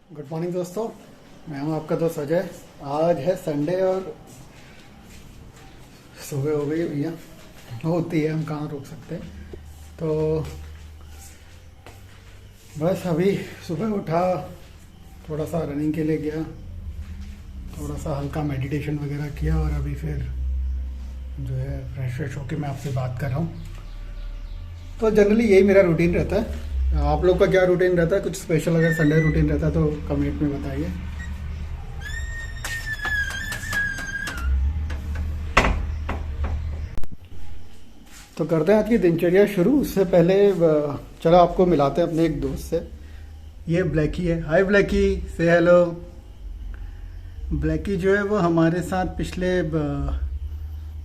Good morning दोस्तों, मैं हूं आपका दोस्त अजय। आज है संडे और सुबह हो गई है भैया, होती है, हम कहाँ रोक सकते हैं। तो बस अभी सुबह उठा, थोड़ा सा रनिंग के लिए गया, थोड़ा सा हल्का मेडिटेशन वगैरह किया और अभी फिर जो है फ्रेश होके मैं आपसे बात कर रहा हूँ। तो जनरली यही मेरा रूटीन रहता है। आप लोग का क्या रूटीन रहता है? कुछ स्पेशल अगर संडे रूटीन रहता है तो कमेंट में बताइए। तो करते हैं आज की दिनचर्या शुरू। उससे पहले चलो आपको मिलाते हैं अपने एक दोस्त से। ये ब्लैकी है। हाय ब्लैकी, से हेलो। ब्लैकी जो है वो हमारे साथ पिछले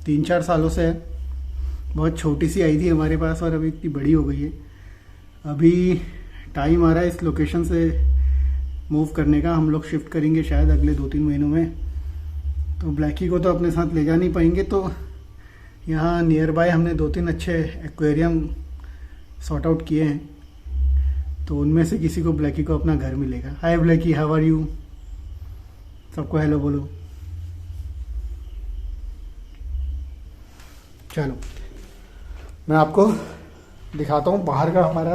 3-4 सालों से है। बहुत छोटी सी आई थी हमारे पास और अभी इतनी बड़ी हो गई है। अभी टाइम आ रहा है इस लोकेशन से मूव करने का। हम लोग शिफ्ट करेंगे शायद अगले 2-3 महीनों में। तो ब्लैकी को तो अपने साथ ले जा नहीं पाएंगे, तो यहाँ नियर बाय हमने 2-3 अच्छे एक्वेरियम सॉर्ट आउट किए हैं, तो उनमें से किसी को ब्लैकी को अपना घर मिलेगा। हाय ब्लैकी, हाउ आर यू? सबको हेलो बोलो। चलो मैं आपको दिखाता हूँ बाहर का हमारा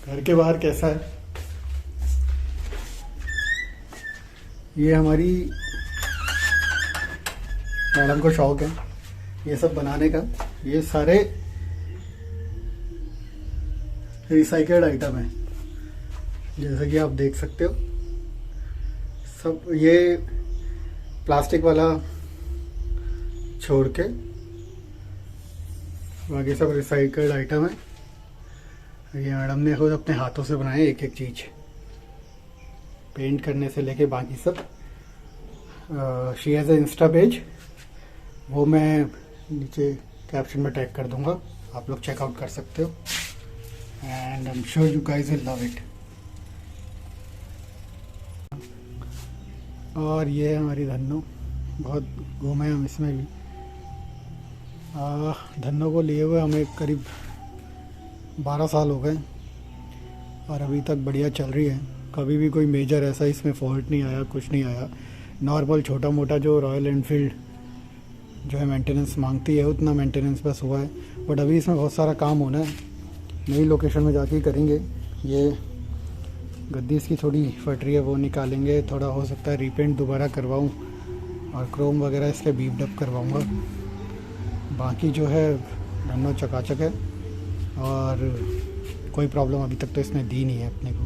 घर के बाहर कैसा है। ये हमारी मैडम को शौक है ये सब बनाने का। ये सारे रिसाइकल्ड आइटम है, जैसा कि आप देख सकते हो। सब ये प्लास्टिक वाला छोड़ के बाकी सब रिसाइकल्ड आइटम है। ये मैडम ने खुद अपने हाथों से बनाए एक एक चीज़, पेंट करने से लेके बाकी सब। She has a Insta page, वो मैं नीचे कैप्शन में टैग कर दूंगा, आप लोग चेकआउट कर सकते हो। And I am sure you guys will love it. और ये है हमारी धन्नो, बहुत घूमे हम इसमें भी। धन्नो को लिए हुए हमें करीब 12 साल हो गए और अभी तक बढ़िया चल रही है। कभी भी कोई मेजर ऐसा इसमें फॉल्ट नहीं आया, कुछ नहीं आया। नॉर्मल छोटा मोटा जो रॉयल एनफील्ड जो है मेंटेनेंस मांगती है उतना मेंटेनेंस बस हुआ है। बट अभी इसमें बहुत सारा काम होना है, नई लोकेशन में जाके करेंगे। ये गद्दी इसकी थोड़ी फट रही है, वो निकालेंगे। थोड़ा हो सकता है रीपेंट दोबारा करवाऊँ और क्रोम वगैरह इसके बीप डप करवाऊँगा। बाकी जो है धन्नो चकाचक है और कोई प्रॉब्लम अभी तक तो इसने दी नहीं है अपने को।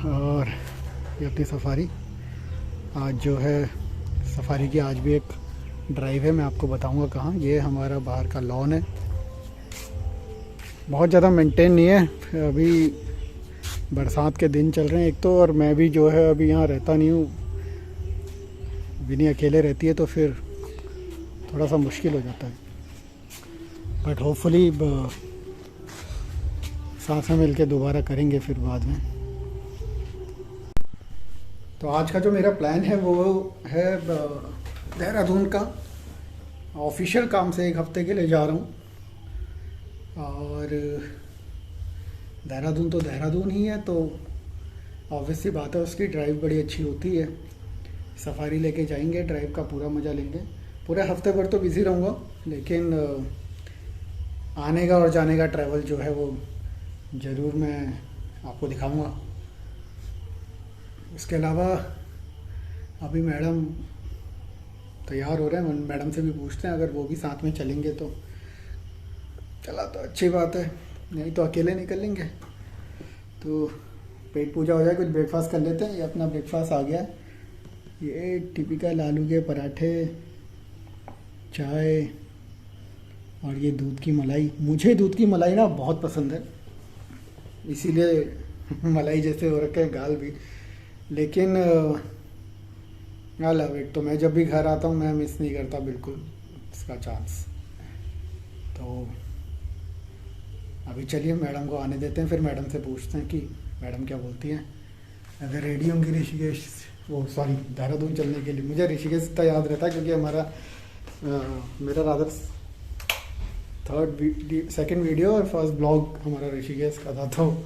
और ये अपनी सफारी आज जो है, सफारी की आज भी एक ड्राइव है, मैं आपको बताऊंगा कहाँ। ये हमारा बाहर का लॉन है, बहुत ज़्यादा मेंटेन नहीं है। अभी बरसात के दिन चल रहे हैं एक तो, और मैं भी जो है अभी यहाँ रहता नहीं हूँ। विनी अकेले रहती है तो फिर थोड़ा सा मुश्किल हो जाता है। बट होपफुली साथ में मिल के दोबारा करेंगे फिर बाद में। तो आज का जो मेरा प्लान है वो है देहरादून का। ऑफिशियल काम से 1 हफ्ते के लिए जा रहा हूँ और देहरादून तो देहरादून ही है, तो ऑब्वियसली बात है उसकी ड्राइव बड़ी अच्छी होती है। सफारी लेके जाएंगे, ड्राइव का पूरा मज़ा लेंगे। पूरे हफ्ते भर तो बिज़ी रहूँगा, लेकिन आने का और जाने का ट्रैवल जो है वो ज़रूर मैं आपको दिखाऊंगा। इसके अलावा अभी मैडम तैयार हो रहे हैं, मैडम से भी पूछते हैं, अगर वो भी साथ में चलेंगे तो चला तो अच्छी बात है, नहीं तो अकेले निकल लेंगे। तो पेट पूजा हो जाए, कुछ ब्रेकफास्ट कर लेते हैं। ये अपना ब्रेकफास्ट आ गया है। ये टिपिकल आलू के पराठे, चाय और ये दूध की मलाई। मुझे दूध की मलाई ना बहुत पसंद है, इसीलिए मलाई जैसे हो रखे हैं गाल भी। लेकिन आई लव इट। तो मैं जब भी घर आता हूँ मैं मिस नहीं करता बिल्कुल इसका चांस। तो अभी चलिए मैडम को आने देते हैं, फिर मैडम से पूछते हैं कि मैडम क्या बोलती हैं। अगर रेडी होंगी ऋषिकेश, वो सॉरी देहरादून चलने के लिए। मुझे ऋषिकेश इतना याद रहता है क्योंकि हमारा मेरा रादर सेकंड वीडियो और फर्स्ट ब्लॉग हमारा ऋषिकेश का था, तो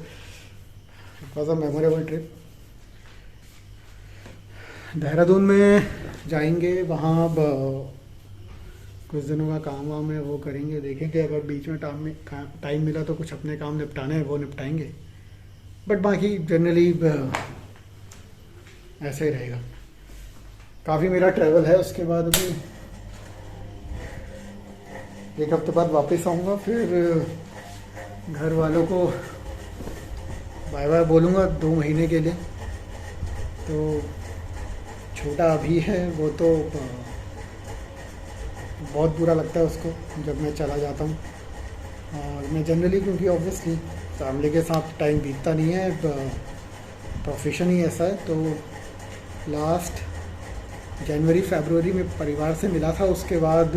it was a memorable trip. Dehradun में जाएंगे, वहाँ अब कुछ दिनों का काम वाम है वो करेंगे, देखेंगे अगर बीच में टाइम मिला तो कुछ अपने काम निपटाने हैं वो निपटाएंगे, बट बाकी जनरली ऐसे ही रहेगा। काफ़ी मेरा ट्रैवल है, उसके बाद अभी 1 हफ्ते बाद वापस आऊँगा, फिर घर वालों को बाय बाय बोलूँगा 2 महीने के लिए। तो छोटा अभी है, वो तो बहुत बुरा लगता है उसको जब मैं चला जाता हूँ। और मैं जनरली, क्योंकि ऑब्वियसली फैमिली के साथ टाइम बीतता नहीं है, प्रोफेशन ही ऐसा है, तो लास्ट जनवरी फरवरी में परिवार से मिला था, उसके बाद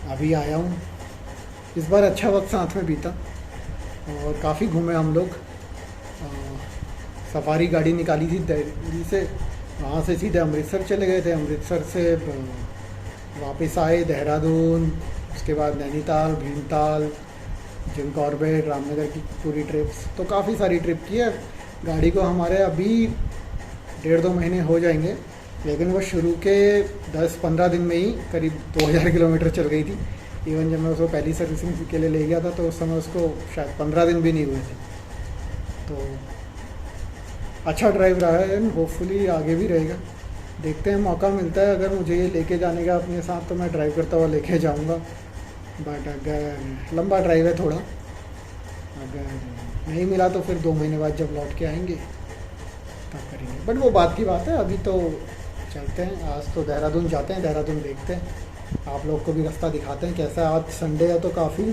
अभी आया हूँ। इस बार अच्छा वक्त साथ में बीता और काफ़ी घूमे हम लोग। सफारी गाड़ी निकाली थी दिल्ली से, वहाँ से सीधे अमृतसर चले गए थे, अमृतसर से वापस आए देहरादून, उसके बाद नैनीताल, भीमताल, जिम कॉर्बेट, रामनगर की पूरी ट्रिप्स। तो काफ़ी सारी ट्रिप की है। गाड़ी को हमारे अभी 1.5-2 महीने हो जाएंगे, लेकिन वो शुरू के 10-15 दिन में ही करीब 2000 किलोमीटर चल गई थी। इवन जब मैं उसको पहली सर्विसिंग के लिए ले गया था तो उस समय उसको शायद 15 दिन भी नहीं हुए थे। तो अच्छा ड्राइव रहा है, होपफुली आगे भी रहेगा। देखते हैं, मौका मिलता है अगर मुझे ये लेके जाने का अपने साथ तो मैं ड्राइव करता हुआ लेके जाऊंगा। बट अगर लंबा ड्राइव है थोड़ा, अगर नहीं मिला तो फिर 2 महीने बाद जब लौट के आएंगे तब करेंगे। बट वो बात की बात है, अभी तो चलते हैं। आज तो देहरादून जाते हैं, देहरादून देखते हैं, आप लोग को भी रास्ता दिखाते हैं कैसा है। आज संडे है तो काफ़ी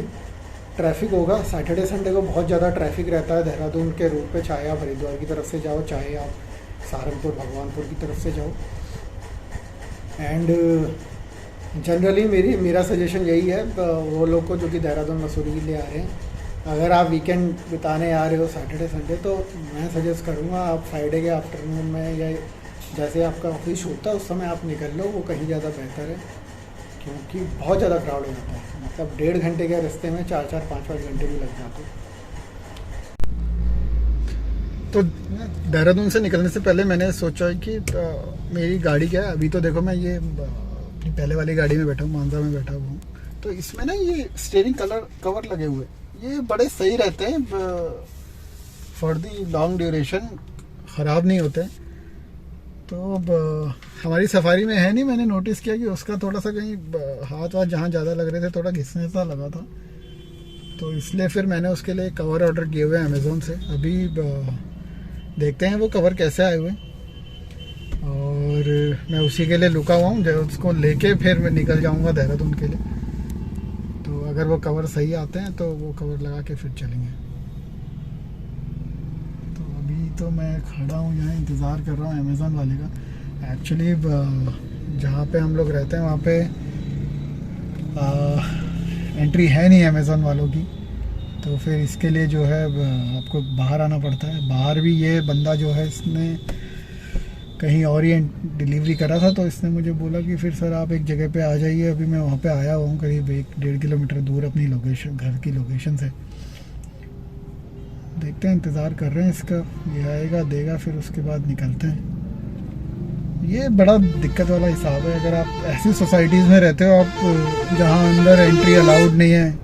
ट्रैफिक होगा। सैटरडे संडे को बहुत ज़्यादा ट्रैफिक रहता है देहरादून के रूट पे, चाहे आप हरिद्वार की तरफ से जाओ, चाहे आप सहारनपुर भगवानपुर की तरफ से जाओ। एंड जनरली मेरा सजेशन यही है वो लोग को जो कि देहरादून मसूरी के लिए आ रहे हैं, अगर आप वीकेंड बिताने आ रहे हो सैटरडे संडे, तो मैं सजेस्ट करूँगा आप फ्राइडे के आफ्टरनून में या जैसे आपका ऑफिस होता है उस समय आप निकल लो, वो कहीं ज़्यादा बेहतर है, क्योंकि बहुत ज़्यादा क्राउड हो जाता है। मतलब 1.5 घंटे के रास्ते में 4-4, 5-5 घंटे भी लग जाते हैं। तो देहरादून से निकलने से पहले मैंने सोचा कि मेरी गाड़ी क्या है, अभी तो देखो मैं ये अपनी पहले वाली गाड़ी में बैठा हूँ, मानसा में बैठा हुआ हूँ, तो इसमें ना ये स्टीयरिंग कवर लगे हुए, ये बड़े सही रहते हैं फॉर दी लॉन्ग ड्यूरेशन, ख़राब नहीं होते। तो अब हमारी सफारी में है नहीं, मैंने नोटिस किया कि उसका थोड़ा सा कहीं हाथ वाथ जहाँ ज़्यादा लग रहे थे थोड़ा घिसने सा लगा था, तो इसलिए फिर मैंने उसके लिए कवर ऑर्डर किए हुए हैं अमेज़ोन से। अभी देखते हैं वो कवर कैसे आए हुए, और मैं उसी के लिए रुका हुआ हूँ, जब उसको लेके फिर मैं निकल जाऊँगा देहरादून के लिए। तो अगर वो कवर सही आते हैं तो वो कवर लगा के फिर चलेंगे। तो अभी तो मैं खड़ा हूँ यहाँ, इंतज़ार कर रहा हूँ अमेज़ोन वाले का। एक्चुअली जहाँ पे हम लोग रहते हैं वहाँ पे एंट्री है नहीं अमेज़ोन वालों की, तो फिर इसके लिए जो है आपको बाहर आना पड़ता है। बाहर भी ये बंदा जो है इसने कहीं और ही डिलीवरी करा था, तो इसने मुझे बोला कि फिर सर आप एक जगह पे आ जाइए। अभी मैं वहाँ पे आया हुआ हूँ, करीब 1-1.5 किलोमीटर दूर अपनी लोकेशन, घर की लोकेशन से। देखते हैं, इंतज़ार कर रहे हैं इसका, ये आएगा देगा फिर उसके बाद निकलते हैं। ये बड़ा दिक्कत वाला हिसाब है, अगर आप ऐसी सोसाइटीज़ में रहते हो आप जहाँ अंदर एंट्री अलाउड नहीं है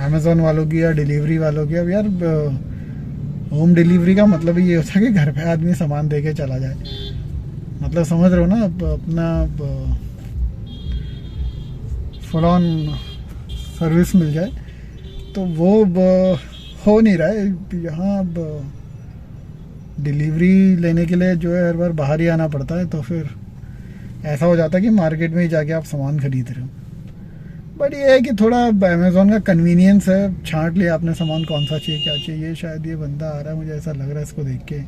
अमेज़ोन वालों की या डिलीवरी वालों की। अब यार होम डिलीवरी का मतलब ही ये होता है कि घर पे आदमी सामान दे के चला जाए, मतलब समझ रहे हो ना, अपना फुल ऑन सर्विस मिल जाए, तो वो हो नहीं रहा है यहाँ। अब डिलीवरी लेने के लिए जो है हर बार बाहर ही आना पड़ता है, तो फिर ऐसा हो जाता है कि मार्केट में ही जाके आप सामान खरीद रहे हो। बट ये है कि थोड़ा अमेज़ोन का कन्वीनियंस है, छांट लिया आपने सामान कौन सा चाहिए क्या चाहिए। शायद ये बंदा आ रहा है, मुझे ऐसा लग रहा है इसको देख के,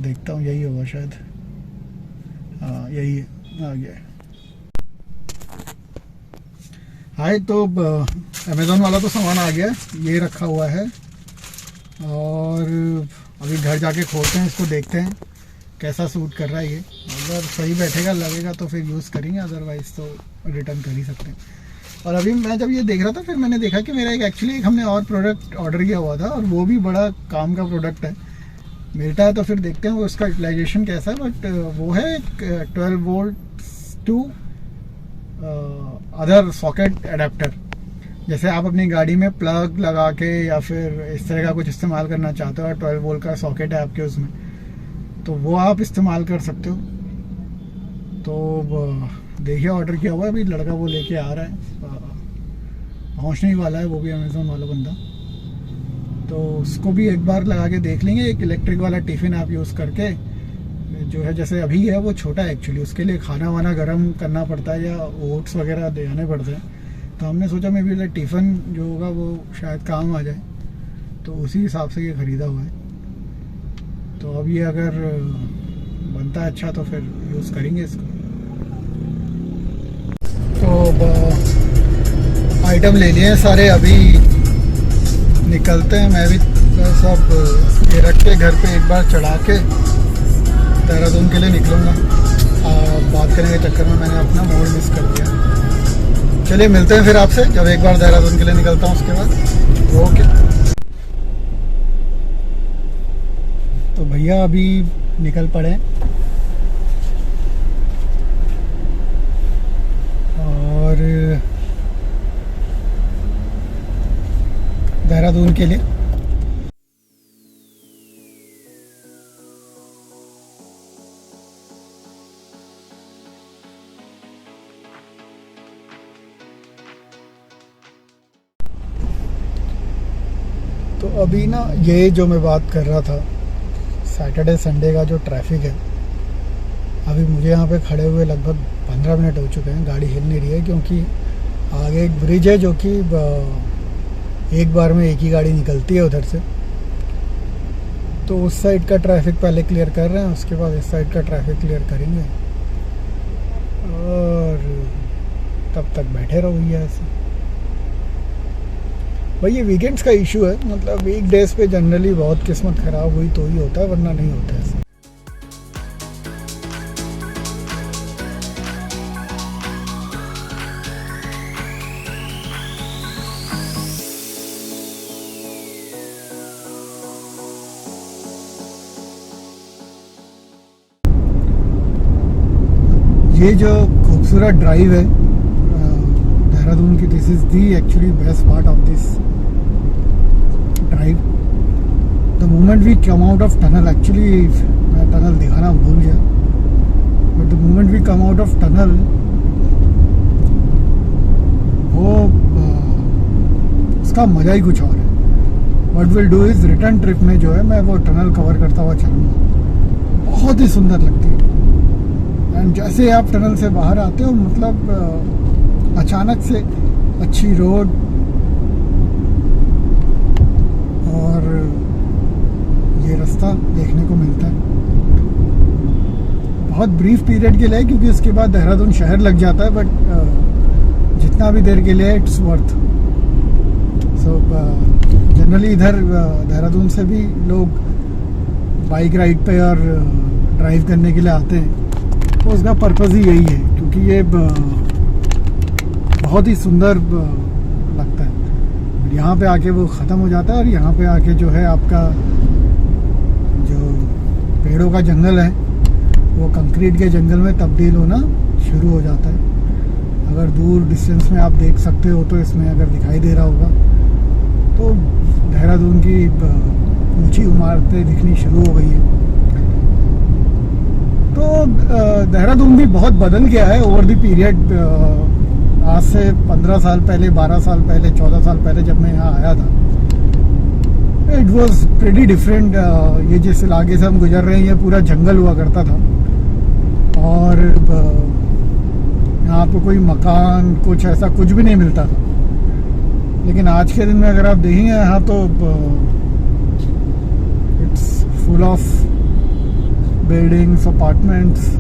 देखता हूँ यही होगा शायद। हाँ यही है, आ गया है। हाय, तो अमेज़ोन वाला तो सामान आ गया, ये रखा हुआ है, और अभी घर जाके खोलते हैं इसको, देखते हैं कैसा सूट कर रहा है ये। अगर सही बैठेगा लगेगा तो फिर यूज़ करेंगे, अदरवाइज़ तो रिटर्न कर ही सकते हैं। और अभी मैं जब ये देख रहा था फिर मैंने देखा कि मेरा एक एक्चुअली एक हमने और प्रोडक्ट ऑर्डर किया हुआ था और वो भी बड़ा काम का प्रोडक्ट है, मिलता है तो फिर देखते हैं वो उसका यूटिलाइजेशन कैसा है। बट वो है 12 volt to other socket adapter. जैसे आप अपनी गाड़ी में प्लग लगा के या फिर इस तरह का कुछ इस्तेमाल करना चाहते हो और 12 वोल्ट का सॉकेट है आपके उसमें, तो वो आप इस्तेमाल कर सकते हो। तो देखिए ऑर्डर किया हुआ है, अभी लड़का वो लेके आ रहा है, पहुँचने ही वाला है, वो भी अमेज़ोन वाला बंदा। तो उसको भी एक बार लगा के देख लेंगे। एक इलेक्ट्रिक वाला टिफ़िन आप यूज़ करके जो है, जैसे अभी है वो छोटा है एक्चुअली, उसके लिए खाना वाना गर्म करना पड़ता है या ओट्स वगैरह देने पड़ते हैं। तो हमने सोचा मे भी टिफ़िन जो होगा वो शायद काम आ जाए, तो उसी हिसाब से ये ख़रीदा हुआ है। तो अब ये अगर बनता है अच्छा तो फिर यूज़ करेंगे इसको। तो आइटम ले लिए हैं सारे, अभी निकलते हैं। मैं भी सब ये रख के घर पे एक बार चढ़ा के देहरादून के लिए निकलूँगा। बात करने के चक्कर में मैंने अपना मोड मिस कर दिया। चलिए मिलते हैं फिर आपसे जब एक बार देहरादून के लिए निकलता हूँ उसके बाद। ओके। तो भैया अभी निकल पड़े और देहरादून के लिए। तो अभी ना ये जो मैं बात कर रहा था सैटरडे संडे का जो ट्रैफिक है, अभी मुझे यहाँ पे खड़े हुए लगभग 15 मिनट हो चुके हैं, गाड़ी हिल नहीं रही है क्योंकि आगे एक ब्रिज है जो कि एक बार में एक ही गाड़ी निकलती है उधर से। तो उस साइड का ट्रैफिक पहले क्लियर कर रहे हैं, उसके बाद इस साइड का ट्रैफिक क्लियर करेंगे और तब तक बैठे रहो भैया ऐसे। भाई ये वीकेंड्स का इशू है, मतलब वीक डेज पे जनरली बहुत किस्मत ख़राब हुई तो ही होता है, वरना नहीं होता ऐसा। ये जो खूबसूरत ड्राइव है देहरादून की, this is the actually best part of this drive. The moment we come out of tunnel, actually मैं टनल दिखाना भूल गया, but the moment we come out of tunnel वो उसका मज़ा ही कुछ और है। What will do is return trip में जो है मैं वो टनल कवर करता हुआ चलूँगा, बहुत ही सुंदर लगती है। एंड जैसे आप टनल से बाहर आते हो, मतलब अचानक से अच्छी रोड और ये रास्ता देखने को मिलता है। बहुत ब्रीफ पीरियड के लिए क्योंकि उसके बाद देहरादून शहर लग जाता है, बट जितना भी देर के लिए इट्स वर्थ। सो जनरली इधर देहरादून से भी लोग बाइक राइड पे और ड्राइव करने के लिए आते हैं, तो उसका पर्पज़ ही यही है क्योंकि ये बहुत ही सुंदर लगता है। यहाँ पे आके वो ख़त्म हो जाता है और यहाँ पे आके जो है आपका जो पेड़ों का जंगल है वो कंक्रीट के जंगल में तब्दील होना शुरू हो जाता है। अगर दूर डिस्टेंस में आप देख सकते हो तो इसमें अगर दिखाई दे रहा होगा तो देहरादून की ऊंची इमारतें दिखनी शुरू हो गई है। तो देहरादून भी बहुत बदल गया है ओवर द पीरियड। आज से 15 साल पहले, 12 साल पहले, 14 साल पहले जब मैं यहाँ आया था, इट वॉज प्रेटी डिफरेंट। ये जिस इलाके से हम गुजर रहे हैं ये पूरा जंगल हुआ करता था और यहाँ पे कोई मकान कुछ ऐसा कुछ भी नहीं मिलता था। लेकिन आज के दिन में अगर आप देखेंगे यहाँ तो it's full of buildings, apartments.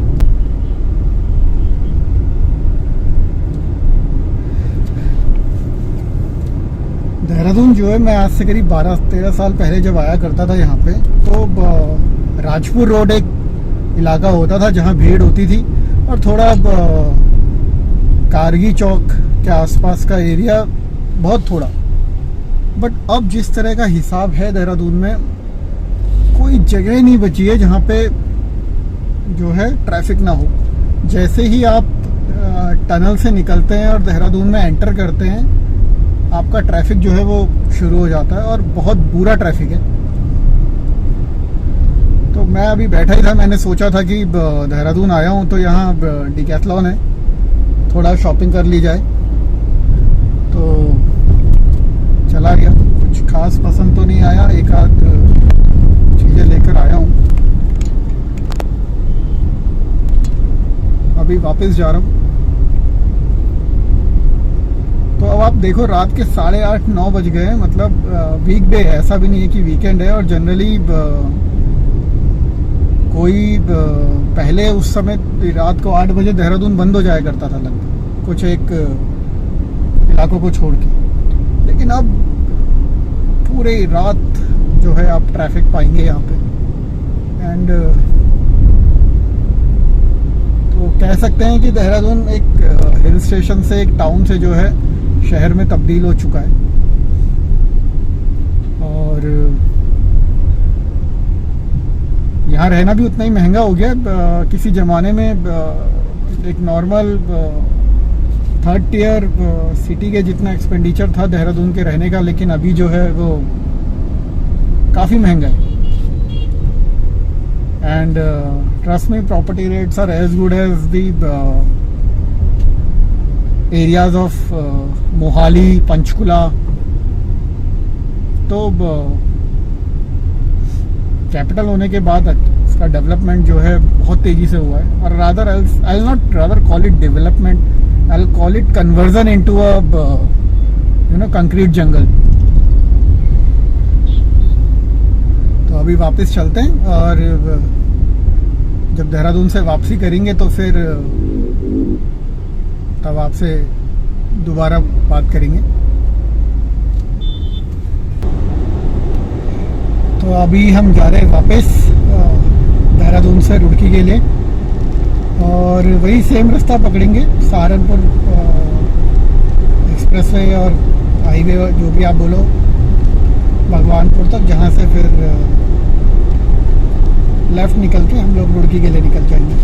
Dehradun जो है, मैं आज से करीब 12-13 साल पहले जब आया करता था यहाँ पे, तो राजपुर रोड एक इलाका होता था जहाँ भीड़ होती थी और थोड़ा कारगी चौक के आसपास का एरिया बहुत थोड़ा, बट अब जिस तरह का हिसाब है देहरादून में, कोई जगह नहीं बची है जहाँ पे जो है ट्रैफिक ना हो। जैसे ही आप टनल से निकलते हैं और देहरादून में एंटर करते हैं, आपका ट्रैफिक जो है वो शुरू हो जाता है, और बहुत बुरा ट्रैफिक है। तो मैं अभी बैठा ही था, मैंने सोचा था कि देहरादून आया हूँ तो यहाँ डिकैथलॉन है, थोड़ा शॉपिंग कर ली जाए, तो चला गया। कुछ खास पसंद तो नहीं आया, एक आध चीज़ें लेकर आया हूँ। अभी वापस जा रहा हूँ। तो अब आप देखो, रात के 8:30-9 बज गए हैं। मतलब वीकडे है, ऐसा भी नहीं है कि वीकेंड है। और जनरली कोई पहले उस समय रात को 8 बजे देहरादून बंद हो जाया करता था लगभग, कुछ एक इलाकों को छोड़ के। लेकिन अब पूरे रात जो है आप ट्रैफिक पाएंगे यहाँ पे। एंड तो कह सकते हैं कि देहरादून एक हिल स्टेशन से, एक टाउन से जो है शहर में तब्दील हो चुका है। और यहाँ रहना भी उतना ही महंगा हो गया। किसी ज़माने में एक नॉर्मल 3rd टियर सिटी के जितना एक्सपेंडिचर था देहरादून के रहने का, लेकिन अभी जो है वो काफ़ी महंगा है। And trust me, property rates are as good as the areas of Mohali, Panchkula. तो कैपिटल होने के बाद इसका डेवलपमेंट जो है बहुत तेजी से हुआ है। और rather I will not rather call it development, I will call it conversion into a concrete jungle. तो अभी वापस चलते हैं, और जब देहरादून से वापसी करेंगे तो फिर तब आपसे दोबारा बात करेंगे। तो अभी हम जा रहे हैं वापस देहरादून से रुड़की के लिए, और वही सेम रास्ता पकड़ेंगे, सहारनपुर एक्सप्रेसवे और हाईवे, जो भी आप बोलो, भगवानपुर तक, जहाँ से फिर लेफ़्ट निकल के हम लोग रुड़की के लिए निकल जाएंगे।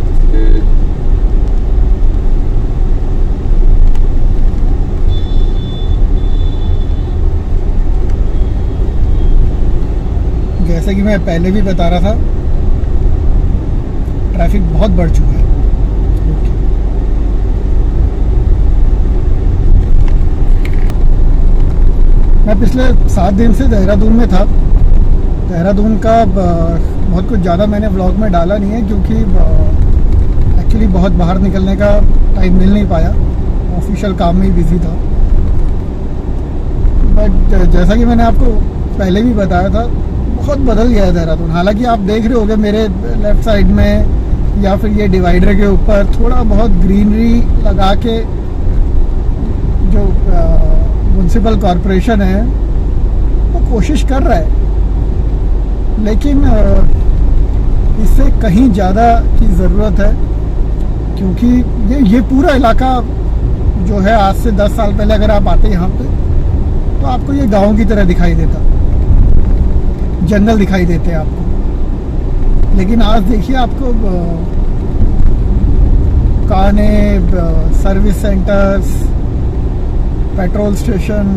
जैसे कि मैं पहले भी बता रहा था, ट्रैफिक बहुत बढ़ चुका है। मैं पिछले 7 दिन से देहरादून में था। देहरादून का बहुत कुछ ज़्यादा मैंने व्लॉग में डाला नहीं है, क्योंकि एक्चुअली बहुत बाहर निकलने का टाइम मिल नहीं पाया, ऑफिशियल काम में ही बिजी था। बट जैसा कि मैंने आपको पहले भी बताया था, बहुत बदल गया है देहरादून। हालांकि आप देख रहे होंगे मेरे लेफ़्ट साइड में या फिर ये डिवाइडर के ऊपर थोड़ा बहुत ग्रीनरी लगा के, जो म्युनिसिपल कॉरपोरेशन है वो कोशिश कर रहा है, लेकिन इससे कहीं ज़्यादा की ज़रूरत है। क्योंकि ये पूरा इलाका जो है, आज से 10 साल पहले अगर आप आते यहाँ पे तो आपको ये गांव की तरह दिखाई देता, जंगल दिखाई देते आपको। लेकिन आज देखिए, आपको काने, service centres, petrol station,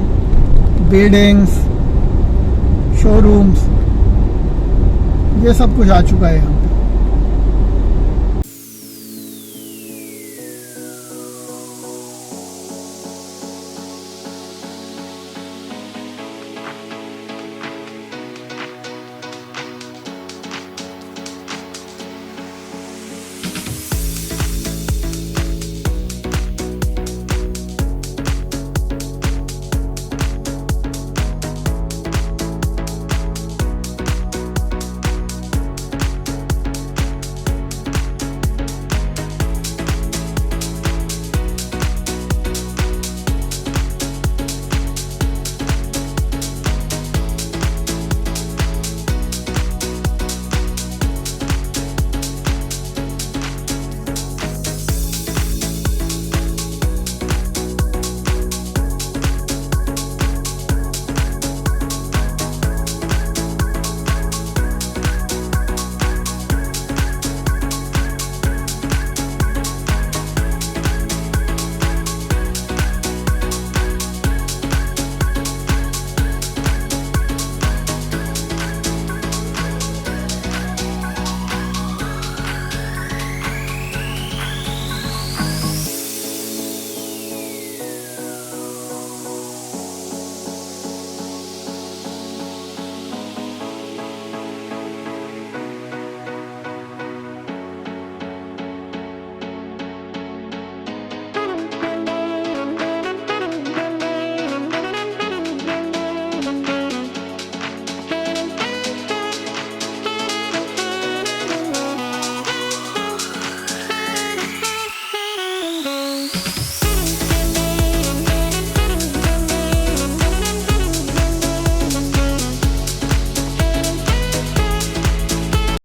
buildings, showrooms, ये सब कुछ आ चुका है यहाँ पे।